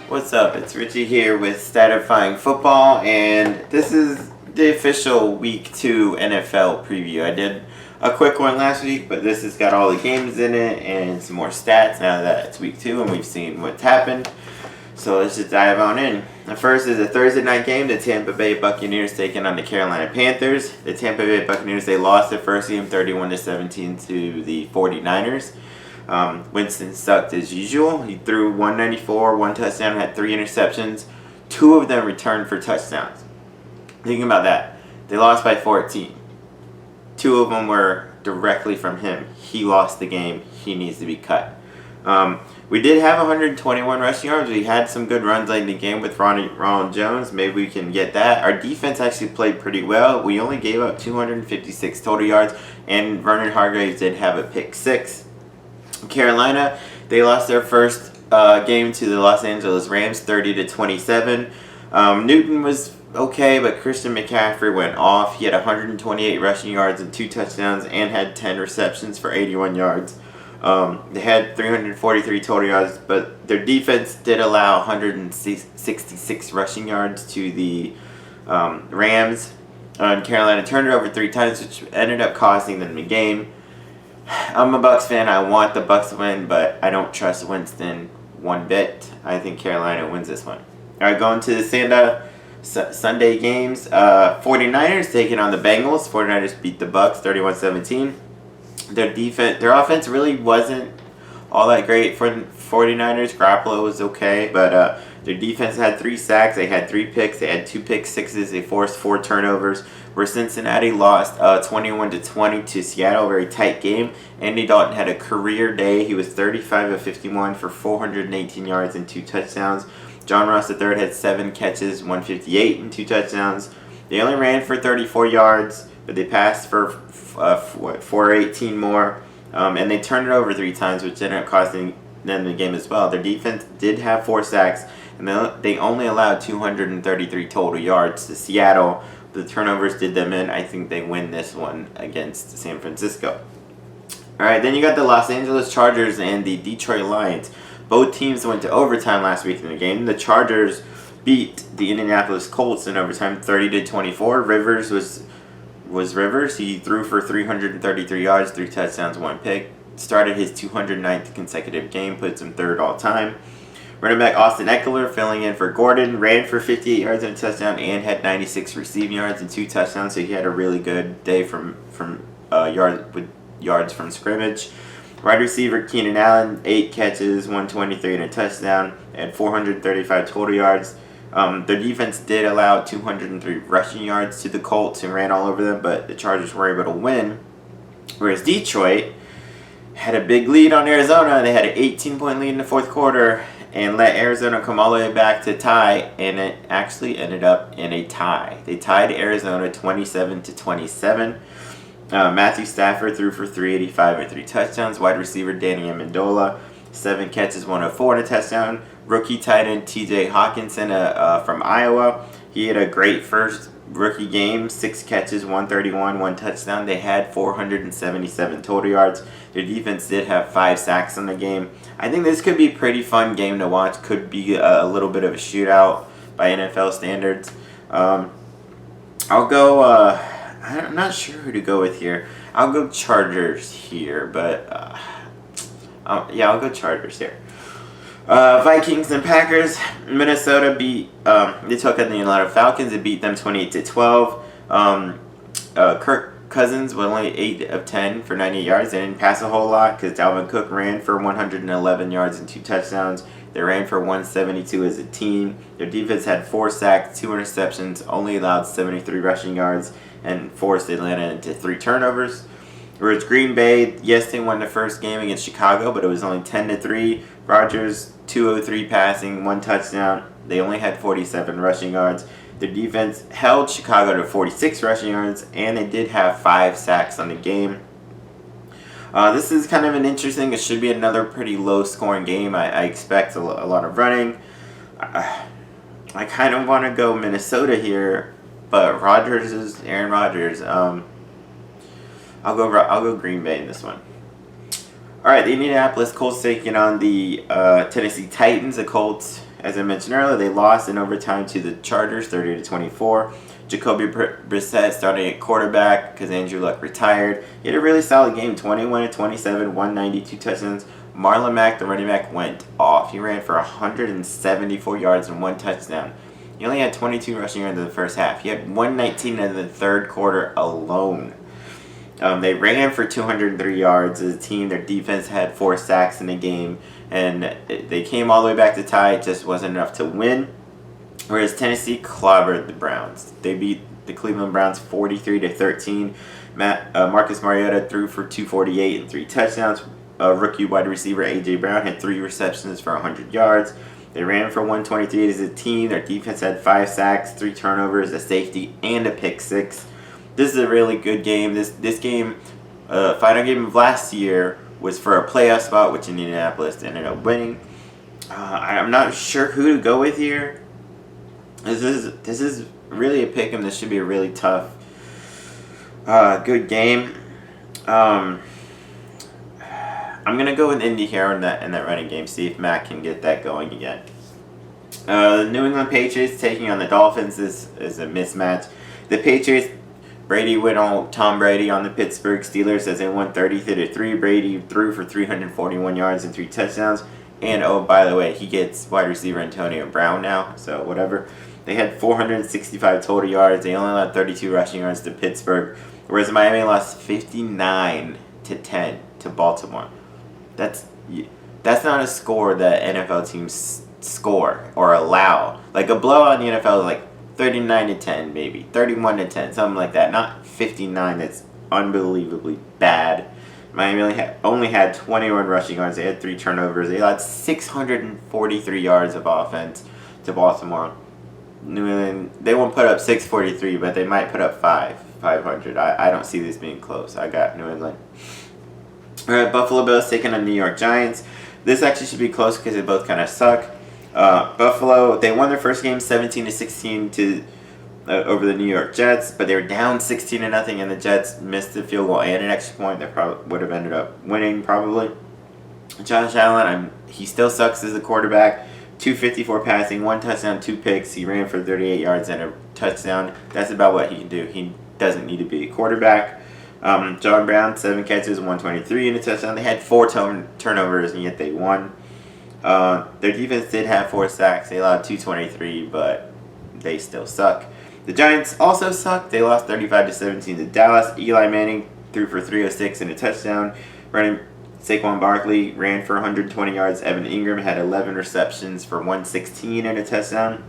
What's up? It's Richie here with Statifying Football, and this is the official Week 2 NFL preview. I did a quick one last week, but this has got all the games in it and some more stats now that it's Week 2 and we've seen what's happened. So let's just dive on in. The first is a Thursday night game, the Tampa Bay Buccaneers taking on the Carolina Panthers. The Tampa Bay Buccaneers, they lost their first game 31-17 to the 49ers. Winston sucked as usual. He threw 194, one touchdown, had 3 interceptions. 2 of them returned for touchdowns. Think about that. They lost by 14. 2 of them were directly from him. He lost the game. He needs to be cut. We did have 121 rushing yards. We had some good runs late in the game with Ronald Jones. Maybe we can get that. Our defense actually played pretty well. We only gave up 256 total yards, and Vernon Hargreaves did have a pick 6. Carolina, they lost their first game to the Los Angeles Rams 30-27. Newton was okay, but Christian McCaffrey went off. He had 128 rushing yards and 2 touchdowns and had 10 receptions for 81 yards. They had 343 total yards, but their defense did allow 166 rushing yards to the Rams. And Carolina turned it over 3 times, which ended up costing them the game. I'm a Bucs fan. I want the Bucs to win, but I don't trust Winston one bit. I think Carolina wins this one. All right, going to the Sunday games. 49ers taking on the Bengals. 49ers beat the Bucs 31-17. Their offense really wasn't all that great for the 49ers. Garoppolo was okay, but their defense had 3 sacks. They had 3 picks. They had 2 pick sixes. They forced 4 turnovers. Where Cincinnati lost 21-20 to Seattle, a very tight game. Andy Dalton had a career day. He was 35 of 51 for 418 yards and 2 touchdowns. John Ross III had 7 catches, 158 and 2 touchdowns. They only ran for 34 yards, but they passed for 418 more. And they turned it over 3 times, which ended up costing them the game as well. Their defense did have 4 sacks, and they only allowed 233 total yards to Seattle. The turnovers did them in. I think they win this one against San Francisco. All right, then you got the Los Angeles Chargers and the Detroit Lions. Both teams went to overtime last week in the game. The Chargers beat the Indianapolis Colts in overtime 30-24. Rivers was Rivers. He threw for 333 yards, 3 touchdowns, 1 pick. Started his 209th consecutive game, puts him 3rd all time. Running back Austin Eckler filling in for Gordon, ran for 58 yards and a touchdown and had 96 receiving yards and 2 touchdowns, so he had a really good day from yards from scrimmage. Wide receiver Keenan Allen, 8 catches, 123 and a touchdown, and 435 total yards. Their defense did allow 203 rushing yards to the Colts and ran all over them, but the Chargers were able to win. Whereas Detroit had a big lead on Arizona. They had an 18-point lead in the 4th quarter and let Arizona come all the way back to tie, and it actually ended up in a tie. They tied Arizona 27-27. Matthew Stafford threw for 385 and 3 touchdowns. Wide receiver Danny Amendola, 7 catches, 104 and a touchdown. Rookie tight end T.J. Hawkinson from Iowa. He had a great first rookie game, 6 catches, 131, 1 touchdown. They had 477 total yards. Their defense did have 5 sacks in the game. I think this could be a pretty fun game to watch. Could be a little bit of a shootout by NFL standards. I'll go, I'm not sure who to go with here. I'll go Chargers here, but yeah, I'll go Chargers here. Vikings and Packers. Minnesota beat. They took on the Atlanta Falcons. They beat them 28-12. Kirk Cousins was only 8 of 10 for 98 yards. They didn't pass a whole lot because Dalvin Cook ran for 111 yards and 2 touchdowns. They ran for 172 as a team. Their defense had 4 sacks, 2 interceptions, only allowed 73 rushing yards, and forced Atlanta into 3 turnovers. Whereas Green Bay, yes, they won the first game against Chicago, but it was only 10-3. Rodgers, 203 passing, 1 touchdown. They only had 47 rushing yards. Their defense held Chicago to 46 rushing yards, and they did have 5 sacks on the game. This is kind of an interesting, it should be another pretty low-scoring game. I expect a lot of running. I kind of want to go Minnesota here, but Rodgers is Aaron Rodgers. I'll go Green Bay in this one. All right, the Indianapolis Colts taking on the Tennessee Titans. The Colts As I mentioned earlier, they lost in overtime to the Chargers, 30-24. Jacoby Brissett starting at quarterback because Andrew Luck retired. He had a really solid game, 21-27, 192 touchdowns. Marlon Mack, the running back, went off. He ran for 174 yards and 1 touchdown. He only had 22 rushing yards in the first half. He had 119 in the third quarter alone. They ran for 203 yards as a team. Their defense had 4 sacks in the game, and they came all the way back to tie. It just wasn't enough to win. Whereas Tennessee clobbered the Browns. They beat the Cleveland Browns 43-13. Marcus Mariota threw for 248 and 3 touchdowns. Rookie wide receiver A.J. Brown had 3 receptions for 100 yards. They ran for 123 as a team. Their defense had 5 sacks, 3 turnovers, a safety, and a pick 6. This is a really good game. This game, final game of last year, was for a playoff spot, which Indianapolis ended up winning. I'm not sure who to go with here. This is really a pick 'em. This should be a really tough, good game. I'm gonna go with Indy here in that running game. See if Matt can get that going again. The New England Patriots taking on the Dolphins is a mismatch. The Patriots, Brady went on Tom Brady on the Pittsburgh Steelers as they won 30-3. Brady threw for 341 yards and 3 touchdowns. And oh, by the way, he gets wide receiver Antonio Brown now, so whatever. They had 465 total yards. They only allowed 32 rushing yards to Pittsburgh, whereas Miami lost 59-10 to Baltimore. That's not a score that NFL teams score or allow. Like a blowout in the NFL is like 39-10, maybe 31-10, something like that. Not 59. That's unbelievably bad. Miami only had 21 rushing yards. They had 3 turnovers. They allowed 643 yards of offense to Baltimore. New England, they won't put up 643, but they might put up 500. I don't see this being close. I got New England. All right, Buffalo Bills taking on New York Giants. This actually should be close because they both kind of suck. Buffalo, they won their first game 17-16 over the New York Jets, but they were down 16-0, and the Jets missed the field goal and an extra point. They probably would have ended up winning, probably. Josh Allen, he still sucks as a quarterback. 254 passing, 1 touchdown, 2 picks. He ran for 38 yards and a touchdown. That's about what he can do. He doesn't need to be a quarterback. John Brown, 7 catches, 123 and a touchdown. They had 4 turnovers, and yet they won. Their defense did have 4 sacks. They allowed 223, but they still suck. The Giants also suck. They lost 35-17 to Dallas. Eli Manning threw for 306 and a touchdown. Running Saquon Barkley ran for 120 yards. Evan Ingram had 11 receptions for 116 and a touchdown.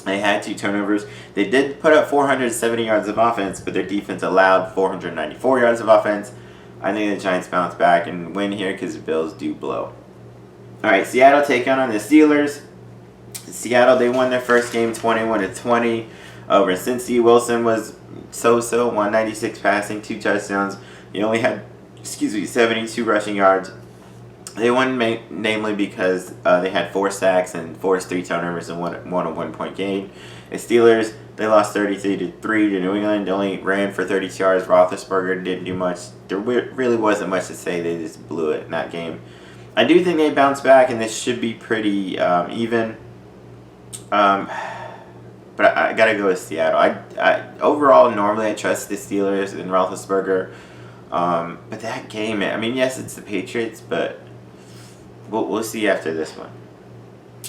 They had 2 turnovers. They did put up 470 yards of offense, but their defense allowed 494 yards of offense. I think the Giants bounce back and win here because the Bills do blow. All right, Seattle taking on the Steelers. Seattle, they won their first game 21-20 over Cincy. Wilson was so-so, 196 passing, 2 touchdowns. He only had 72 rushing yards. They won namely because they had 4 sacks and forced 3 turnovers and won a 1-point game. The Steelers, they lost 33-3 to New England. They only ran for 32 yards. Roethlisberger didn't do much. There really wasn't much to say. They just blew it in that game. I do think they bounce back, and this should be pretty even. But I gotta go with Seattle. I overall, normally I trust the Steelers and Roethlisberger. But that game, I mean, yes, it's the Patriots, but we'll see after this one.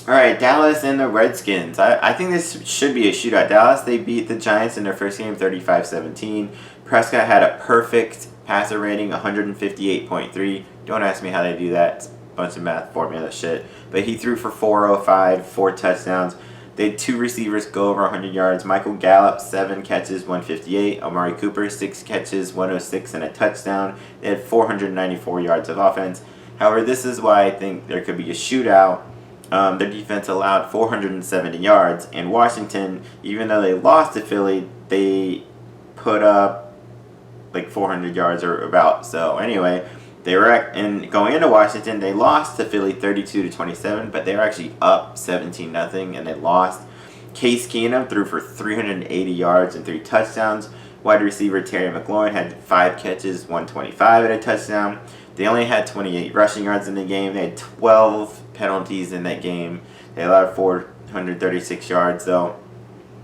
All right, Dallas and the Redskins. I think this should be a shootout. Dallas, they beat the Giants in their first game 35-17. Prescott had a perfect passer rating, 158.3. Don't ask me how they do that. It's a bunch of math formula shit. But he threw for 405, 4 touchdowns. They had 2 receivers go over 100 yards. Michael Gallup, 7 catches, 158. Amari Cooper, 6 catches, 106 and a touchdown. They had 494 yards of offense. However, this is why I think there could be a shootout. Their defense allowed 470 yards. And Washington, even though they lost to Philly, they put up like 400 yards or about. So anyway, they were going into Washington, they lost to Philly 32-27, but they were actually up 17-0, and they lost. Case Keenum threw for 380 yards and 3 touchdowns. Wide receiver Terry McLaurin had 5 catches, 125 and a touchdown. They only had 28 rushing yards in the game. They had 12 penalties in that game. They allowed 436 yards, though.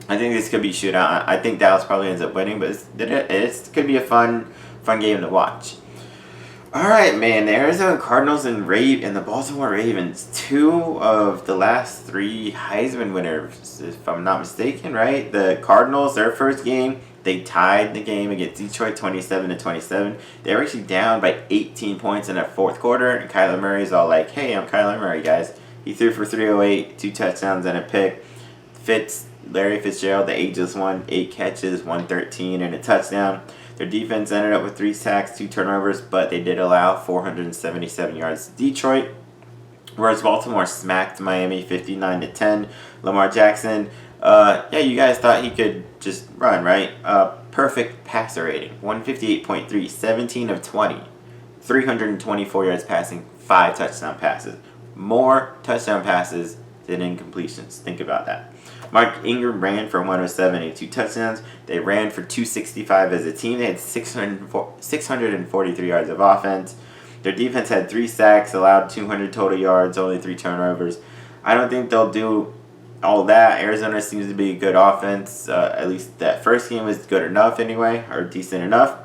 I think this could be shootout. I think Dallas probably ends up winning, but it could be a fun game to watch. All right, man. The Arizona Cardinals and the Baltimore Ravens, 2 of the last 3 Heisman winners, if I'm not mistaken, right? The Cardinals, their first game, they tied the game against Detroit 27-27. They were actually down by 18 points in that fourth quarter, and Kyler Murray's all like, "Hey, I'm Kyler Murray, guys." He threw for 308, 2 touchdowns and a pick. Larry Fitzgerald, the ageless one, 8 catches, 113 and a touchdown. Their defense ended up with 3 sacks, 2 turnovers, but they did allow 477 yards to Detroit. Whereas Baltimore smacked Miami 59-10. Lamar Jackson, you guys thought he could just run, right? Perfect passer rating, 158.3, 17 of 20, 324 yards passing, 5 touchdown passes. More touchdown passes than incompletions. Think about that. Mark Ingram ran for 107 and 2 touchdowns. They ran for 265 as a team. They had 643 yards of offense. Their defense had 3 sacks, allowed 200 total yards, only 3 turnovers. I don't think they'll do all that. Arizona seems to be a good offense. At least that first game was good enough anyway, or decent enough.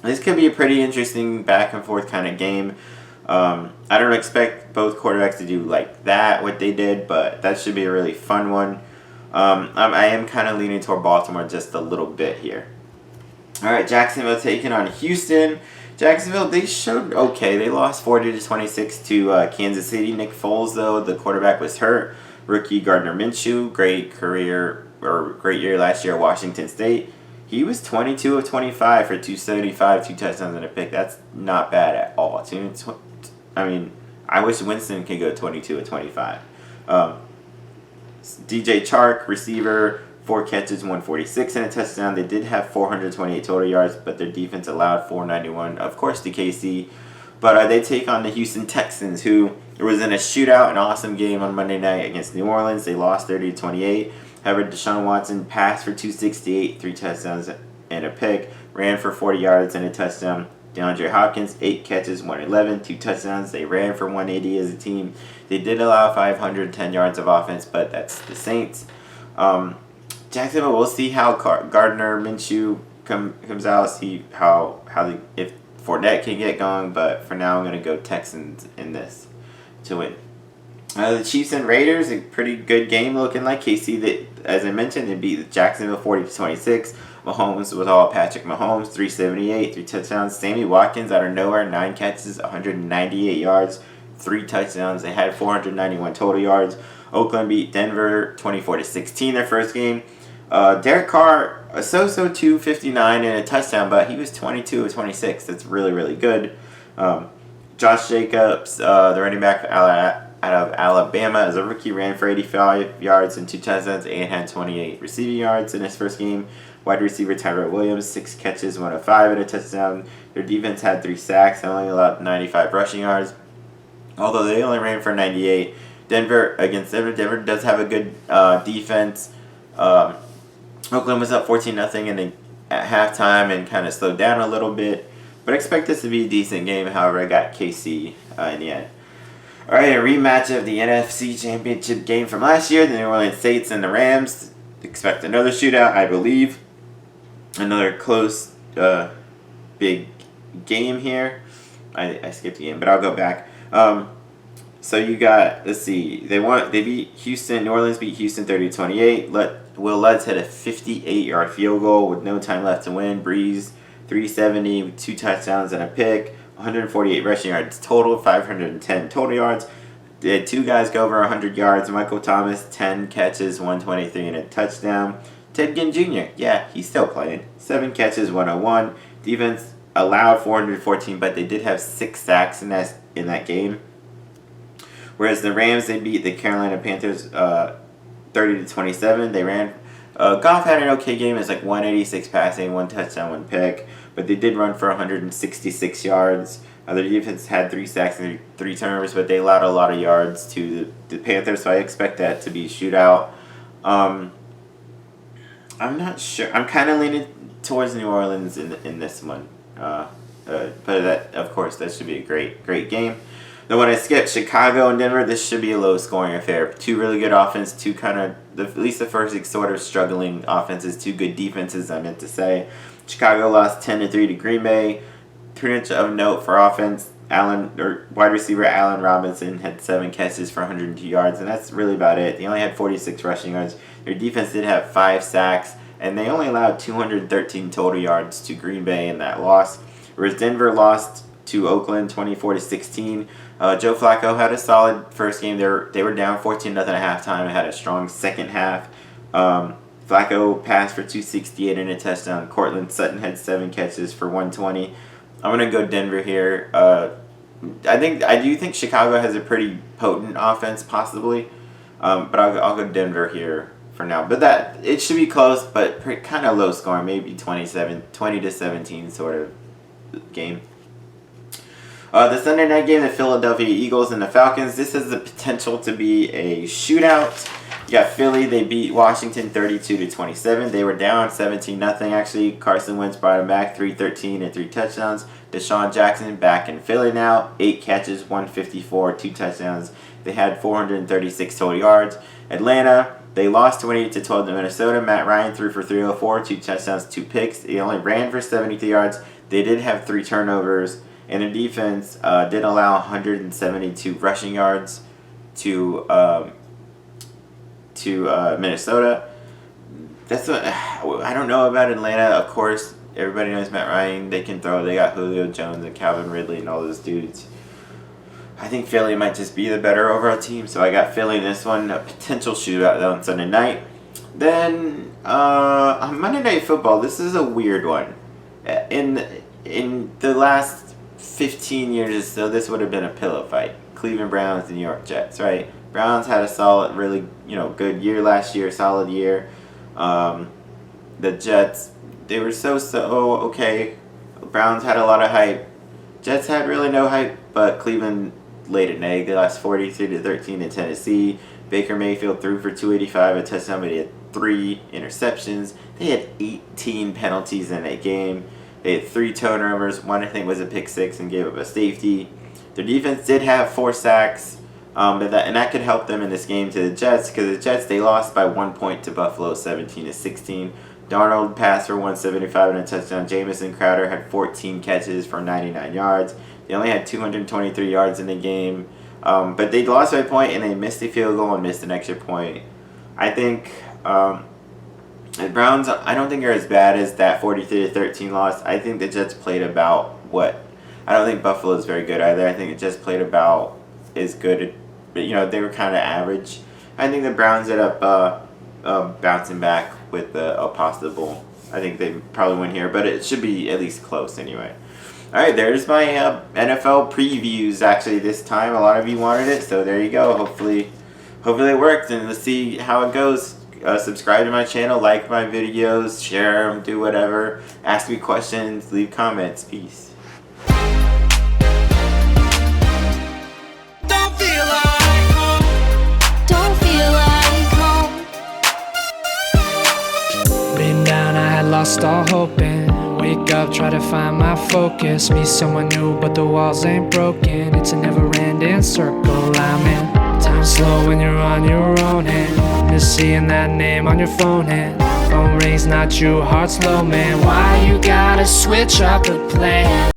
This could be a pretty interesting back and forth kind of game. I don't expect both quarterbacks to do like that, what they did, but that should be a really fun one. I am kind of leaning toward Baltimore just a little bit here. All right, Jacksonville taking on Houston. Jacksonville, they showed okay. They lost 40-26 to Kansas City. Nick Foles, though, the quarterback, was hurt. Rookie Gardner Minshew, great year last year at Washington State. He was 22 of 25 for 275, 2 touchdowns and a pick. That's not bad at all. I mean, I wish Winston could go 22 of 25. DJ Chark, receiver, 4 catches, 146 and a touchdown. They did have 428 total yards, but their defense allowed 491, of course, to KC. But they take on the Houston Texans, who was in a shootout, an awesome game on Monday night against New Orleans. They lost 30-28. However, Deshaun Watson passed for 268, 3 touchdowns and a pick, ran for 40 yards and a touchdown. DeAndre Hopkins, 8 catches, 111, 2 touchdowns. They ran for 180 as a team. They did allow 510 yards of offense, but that's the Saints. Jacksonville, we'll see how Gardner Minshew comes out. See if Fournette can get going. But for now, I'm going to go Texans in this to win. The Chiefs and Raiders, a pretty good game looking like. KC, as I mentioned, they beat Jacksonville 40-26. Mahomes was all Patrick Mahomes, 378, 3 touchdowns. Sammy Watkins out of nowhere, 9 catches, 198 yards, 3 touchdowns. They had 491 total yards. Oakland beat Denver 24-16 their first game. Derek Carr, a so-so 259 and a touchdown, but he was 22 of 26. That's really, really good. Josh Jacobs, the running back out of Alabama, as a rookie, ran for 85 yards and 2 touchdowns and had 28 receiving yards in his first game. Wide receiver Tyrell Williams, 6 catches, 105 and a touchdown. Their defense had 3 sacks and only allowed 95 rushing yards, although they only ran for 98. Denver does have a good defense. Oakland was up 14-0 at halftime and kind of slowed down a little bit, but I expect this to be a decent game. However, I got KC in the end. All right, a rematch of the NFC Championship game from last year, the New Orleans Saints and the Rams. Expect another shootout, I believe. Another close, big game here. I skipped the game, but I'll go back. So you got, let's see, they beat Houston. New Orleans beat Houston 30-28. Will Lutz hit a 58-yard field goal with no time left to win. Breeze 370 with 2 touchdowns and a pick. 148 rushing yards total, 510 total yards. They had 2 guys go over 100 yards. Michael Thomas, 10 catches, 123 and a touchdown. Ted Ginn Jr., yeah, he's still playing. 7 catches, 101. Defense allowed 414, but they did have 6 sacks in that game. Whereas the Rams, they beat the Carolina Panthers 30-27. They ran. Goff had an okay game. It's like 186 passing, 1 touchdown, 1 pick. But they did run for 166 yards. Their defense had 3 sacks and 3 turnovers, but they allowed a lot of yards to the Panthers, so I expect that to be a shootout. I'm not sure. I'm kind of leaning towards New Orleans in this one. But that, of course, that should be a great game. The one I skipped, Chicago and Denver, this should be a low-scoring affair. Two really good offense, two kind of, at least the first six sort of struggling offenses, two good defenses, I meant to say. Chicago lost 10-3 to Green Bay. Pretty much of note for offense, wide receiver Allen Robinson had 7 catches for 102 yards, and that's really about it. They only had 46 rushing yards. Their defense did have 5 sacks, and they only allowed 213 total yards to Green Bay in that loss. Whereas Denver lost to Oakland 24-16. Joe Flacco had a solid first game. They were down 14-0 at halftime and had a strong second half. Flacco passed for 268 and a touchdown. Cortland Sutton had 7 catches for 120. I'm gonna go Denver here. I do think Chicago has a pretty potent offense, possibly, but I'll go Denver here for now. But it should be close, but kind of low scoring, maybe 20-17 sort of game. The Sunday night game, the Philadelphia Eagles and the Falcons. This has the potential to be a shootout. You got Philly. They beat Washington 32-27. They were down 17-0 actually. Carson Wentz brought them back 313 and 3 touchdowns. Deshaun Jackson back in Philly now. 8 catches, 154, 2 touchdowns. They had 436 total yards. Atlanta, they lost 28-12 to Minnesota. Matt Ryan threw for 304, 2 touchdowns, 2 picks. They only ran for 73 yards. They did have 3 turnovers. And the defense did allow 172 rushing yards to Minnesota. That's what I don't know about Atlanta. Of course, everybody knows Matt Ryan. They can throw. They got Julio Jones and Calvin Ridley and all those dudes. I think Philly might just be the better overall team, so I got Philly in this one. A potential shootout though on Sunday night. Then on Monday Night Football, this is a weird one. In the last 15 years or so, this would have been a pillow fight. Cleveland Browns and New York Jets, right? Browns had a solid, really, good year last year, solid year. The Jets, they were so okay. Browns had a lot of hype. Jets had really no hype, but Cleveland laid an egg. They lost 43-13 in Tennessee. Baker Mayfield threw for 285, a touchdown, but he had 3 interceptions. They had 18 penalties in that game. They had 3 turnovers. One, I think, was a pick 6 and gave up a safety. Their defense did have 4 sacks, but that could help them in this game to the Jets, because the Jets, they lost by 1 point to Buffalo, 17-16. Darnold passed for 175 and a touchdown. Jamison Crowder had 14 catches for 99 yards. They only had 223 yards in the game, but they lost by a point, and they missed a field goal and missed an extra point. I think the Browns, I don't think they're as bad as that 43-13 loss. I think the Jets played about what? I don't think Buffalo is very good either. I think the Jets played about as good, but they were kind of average. I think the Browns ended up bouncing back with a possible. I think they probably win here, but it should be at least close anyway. All right, there's my NFL previews. Actually, this time a lot of you wanted it, so there you go. Hopefully it worked, and let's see how it goes. Subscribe to my channel, like my videos, share them, do whatever. Ask me questions, leave comments. Peace. Don't feel like home. Don't feel like home. Been down, I had lost all hope and wake up, try to find my focus. Meet someone new, but the walls ain't broken. It's a never-ending circle I'm in. Time slow when you're on your own, and just seeing that name on your phone, and phone rings, not you, heart slow, man. Why you gotta switch up the plan?